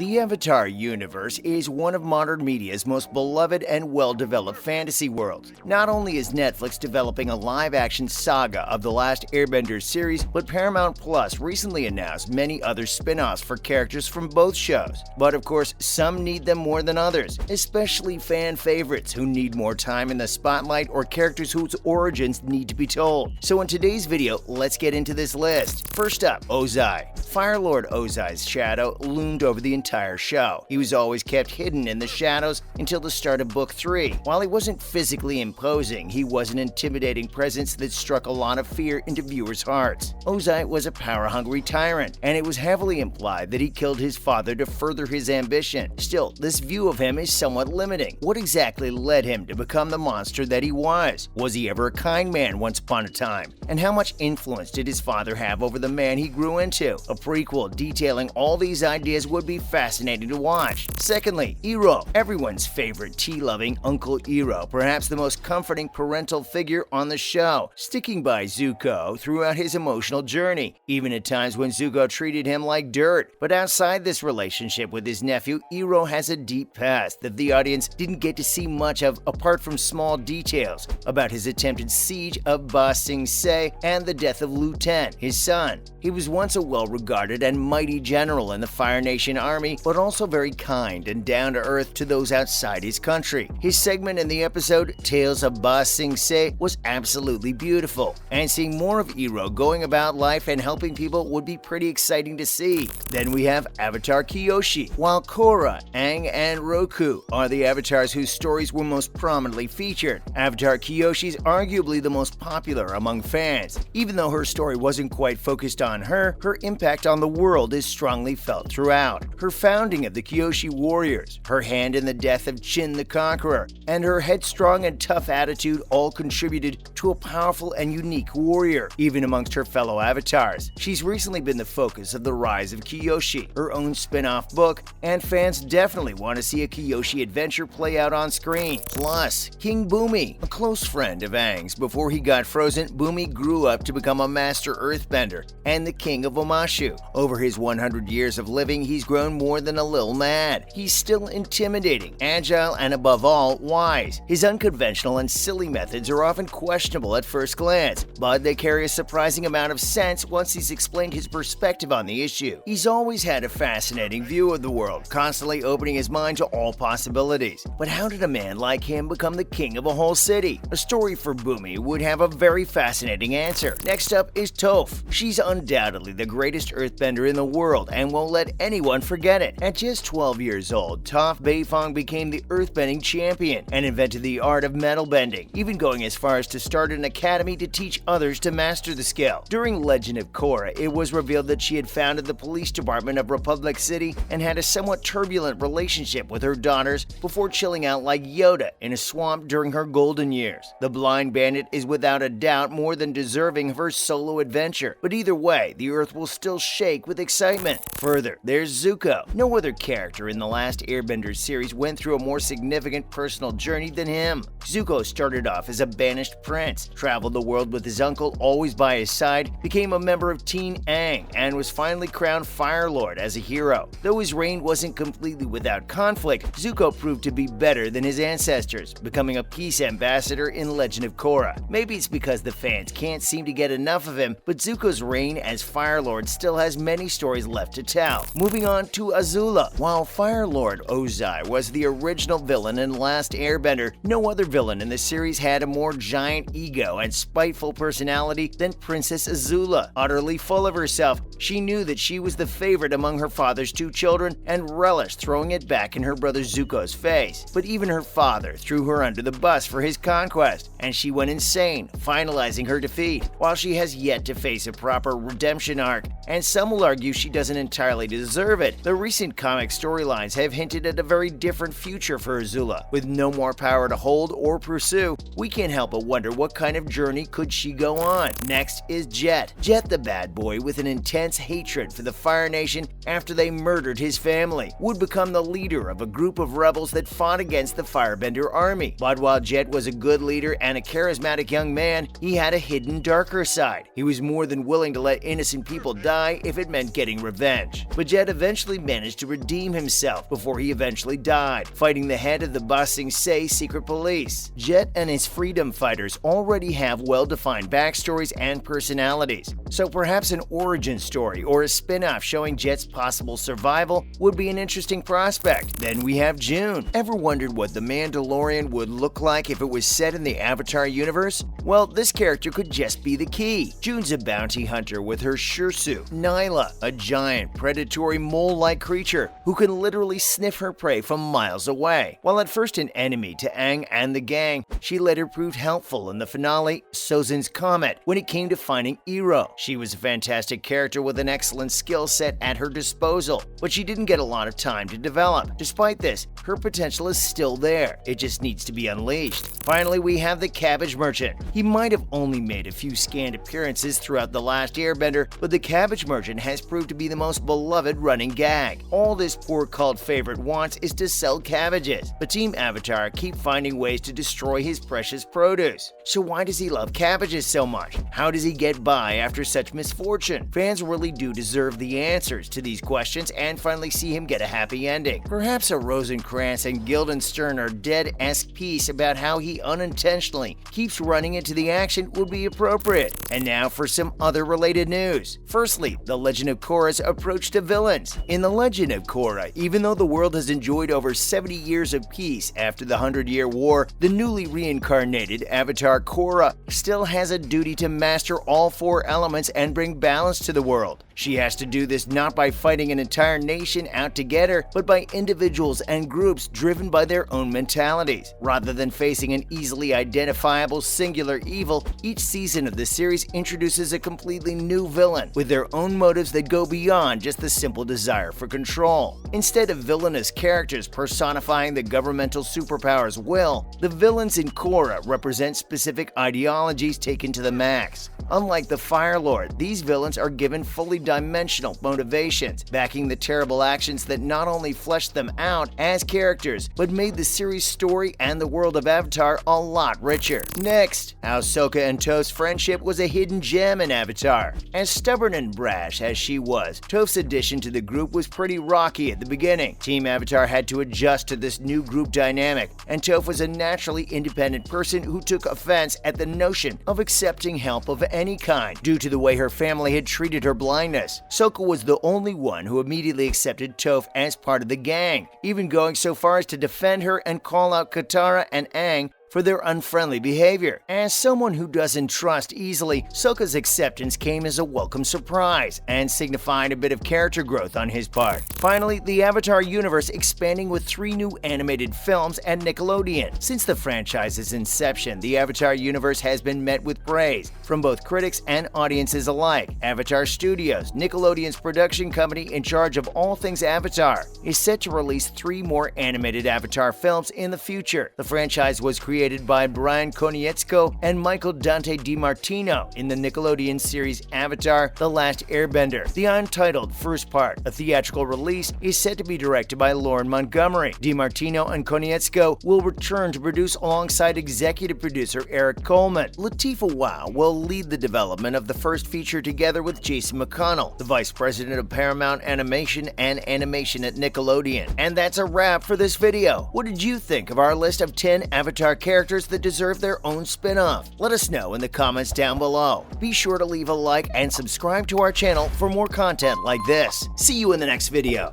The Avatar universe is one of modern media's most beloved and well-developed fantasy worlds. Not only is Netflix developing a live-action saga of the last Airbender series, but Paramount Plus recently announced many other spin-offs for characters from both shows. But of course, some need them more than others, especially fan favorites who need more time in the spotlight or characters whose origins need to be told. So in today's video, let's get into this list. First up, Ozai. Fire Lord Ozai's shadow loomed over the entire show. He was always kept hidden in the shadows until the start of Book 3. While he wasn't physically imposing, he was an intimidating presence that struck a lot of fear into viewers' hearts. Ozai was a power-hungry tyrant, and it was heavily implied that he killed his father to further his ambition. Still, this view of him is somewhat limiting. What exactly led him to become the monster that he was? Was he ever a kind man once upon a time? And how much influence did his father have over the man he grew into? A prequel detailing all these ideas would be fascinating to watch. Secondly, Iroh, everyone's favorite tea-loving Uncle Iroh, perhaps the most comforting parental figure on the show, sticking by Zuko throughout his emotional journey, even at times when Zuko treated him like dirt. But outside this relationship with his nephew, Iroh has a deep past that the audience didn't get to see much of apart from small details about his attempted siege of Ba Sing Se and the death of Lu Ten, his son. He was once a well-regarded and mighty general in the Fire Nation army, but also very kind and down-to-earth to those outside his country. His segment in the episode Tales of Ba Sing Se was absolutely beautiful, and seeing more of Iroh going about life and helping people would be pretty exciting to see. Then we have Avatar Kyoshi. While Korra, Aang, and Roku are the avatars whose stories were most prominently featured, Avatar Kyoshi is arguably the most popular among fans. Even though her story wasn't quite focused on her impact on the world is strongly felt throughout. Her founding of the Kyoshi warriors, her hand in the death of Chin the Conqueror, and her headstrong and tough attitude all contributed to a powerful and unique warrior, even amongst her fellow avatars. She's recently been the focus of The Rise of Kyoshi, her own spin-off book, and fans definitely want to see a Kyoshi adventure play out on screen. Plus, King Bumi, a close friend of Aang's. Before he got frozen, Bumi grew up to become a master earthbender and the king of Omashu. Over his 100 years of living, he's grown more than a little mad. He's still intimidating, agile, and above all, wise. His unconventional and silly methods are often questionable at first glance, but they carry a surprising amount of sense once he's explained his perspective on the issue. He's always had a fascinating view of the world, constantly opening his mind to all possibilities. But how did a man like him become the king of a whole city? A story for Bumi would have a very fascinating answer. Next up is Toph. She's undoubtedly the greatest earthbender in the world and won't let anyone forget it. At just 12 years old, Toph Beifong became the earthbending champion and invented the art of metal bending, even going as far as to start an academy to teach others to master the skill. During Legend of Korra, it was revealed that she had founded the police department of Republic City and had a somewhat turbulent relationship with her daughters before chilling out like Yoda in a swamp during her golden years. The blind bandit is without a doubt more than deserving of her solo adventure, but either way, the earth will still shake with excitement. Further, there's Zuko. No other character in the last Airbender series went through a more significant personal journey than him. Zuko started off as a banished prince, traveled the world with his uncle always by his side, became a member of Team Aang, and was finally crowned Fire Lord as a hero. Though his reign wasn't completely without conflict, Zuko proved to be better than his ancestors, becoming a peace ambassador in Legend of Korra. Maybe it's because the fans can't seem to get enough of him, but Zuko's reign as Fire Lord still has many stories left to tell. Moving on to Azula. While Fire Lord Ozai was the original villain in Last Airbender, no other villain in the series had a more giant ego and spiteful personality than Princess Azula. Utterly full of herself, she knew that she was the favorite among her father's two children and relished throwing it back in her brother Zuko's face. But even her father threw her under the bus for his conquest, and she went insane, finalizing her defeat. While she has yet to face a proper redemption arc, and some will argue she doesn't entirely deserve it, the recent comic storylines have hinted at a very different future for Azula. With no more power to hold or pursue, we can't help but wonder what kind of journey could she go on. Next is Jet. Jet the bad boy, with an intense hatred for the Fire Nation after they murdered his family, would become the leader of a group of rebels that fought against the Firebender army. But while Jet was a good leader and a charismatic young man, he had a hidden darker side. He was more than willing to let innocent people die if it meant getting revenge. But Jet eventually managed to redeem himself before he eventually died, fighting the head of the Ba Sing Se secret police. Jet and his freedom fighters already have well-defined backstories and personalities, so perhaps an origin story or a spin-off showing Jet's possible survival would be an interesting prospect. Then we have June. Ever wondered what the Mandalorian would look like if it was set in the Avatar universe? Well, this character could just be the key. June's a bounty hunter with her Shirsu, Nyla, a giant, predatory mole-like creature who can literally sniff her prey from miles away. While at first an enemy to Aang and the gang, she later proved helpful in the finale, Sozin's Comet, when it came to finding Iroh. She was a fantastic character with an excellent skill set at her disposal, but she didn't get a lot of time to develop. Despite this, her potential is still there. It just needs to be unleashed. Finally, we have the Cabbage Merchant. He might have only made a few scant appearances throughout The Last Airbender, but the Cabbage Merchant has proved to be the most beloved running gag. All this poor cult favorite wants is to sell cabbages, but Team Avatar keep finding ways to destroy his precious produce. So why does he love cabbages so much? How does he get by after such misfortune? Fans really do deserve the answers to these questions and finally see him get a happy ending. Perhaps a Rosencrantz and Guildenstern are dead-esque piece about how he unintentionally keeps running into the action would be appropriate. And now for some other related news. Firstly, the Legend of Korra's approach to villains. In The Legend of Korra, even though the world has enjoyed over 70 years of peace after the 100-Year War, the newly reincarnated Avatar Korra still has a duty to master all four elements and bring balance to the world. She has to do this not by fighting an entire nation out to get her, but by individuals and groups driven by their own mentalities. Rather than facing an easily identifiable singular evil, each season of the series introduces a completely new villain with their own motives that go beyond just the simple desire for control. Instead of villainous characters personifying the governmental superpower's will, the villains in Korra represent specific ideologies taken to the max. Unlike the Fire Lord, these villains are given fully dimensional motivations, backing the terrible actions that not only fleshed them out as characters, but made the series' story and the world of Avatar a lot richer. Next, how Sokka and Toph's friendship was a hidden gem in Avatar. As stubborn and brash as she was, Toph's addition to the group was pretty rocky at the beginning. Team Avatar had to adjust to this new group dynamic, and Toph was a naturally independent person who took offense at the notion of accepting help of any kind due to the way her family had treated her blindness. Sokka was the only one who immediately accepted Toph as part of the gang, even going so far as to defend her and call out Katara and Aang for their unfriendly behavior. As someone who doesn't trust easily, Sokka's acceptance came as a welcome surprise and signified a bit of character growth on his part. Finally, the Avatar universe expanding with 3 new animated films at Nickelodeon. Since the franchise's inception, the Avatar universe has been met with praise from both critics and audiences alike. Avatar Studios, Nickelodeon's production company in charge of all things Avatar, is set to release 3 more animated Avatar films in the future. The franchise was created by Brian Konietzko and Michael Dante DiMartino in the Nickelodeon series Avatar: The Last Airbender. The untitled first part, a theatrical release, is set to be directed by Lauren Montgomery. DiMartino and Konietzko will return to produce alongside executive producer Eric Coleman. Latifah Wow will lead the development of the first feature together with Jason McConnell, the vice president of Paramount Animation and Animation at Nickelodeon. And that's a wrap for this video. What did you think of our list of 10 Avatar characters that deserve their own spin-off? Let us know in the comments down below. Be sure to leave a like and subscribe to our channel for more content like this. See you in the next video.